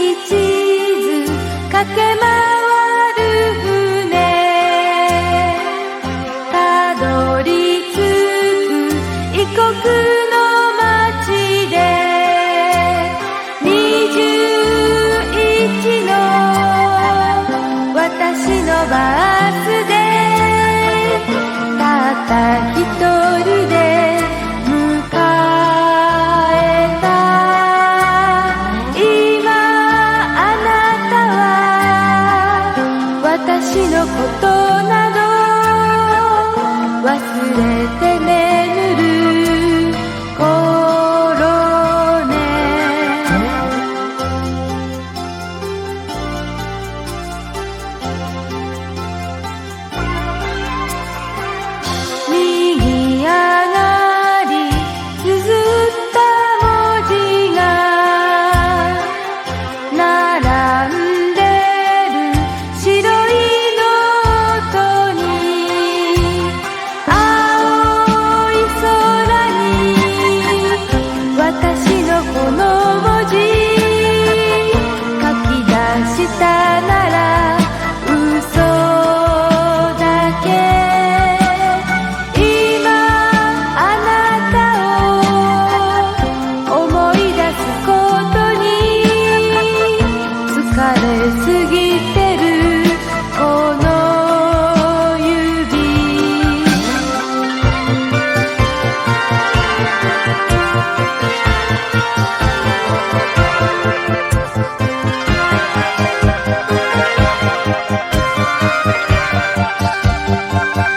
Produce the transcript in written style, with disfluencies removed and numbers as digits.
地図駆け回る船たどり着く異国の街で21の私のバースでたった一人で迎えた今あなたは私のことなど忘れて眠る頃ね右上がり綴った文字が並んでる白いノートに青い空に私のこの文字書き出したなら嘘だけ今あなたを思い出すことに疲れすぎてるこの指「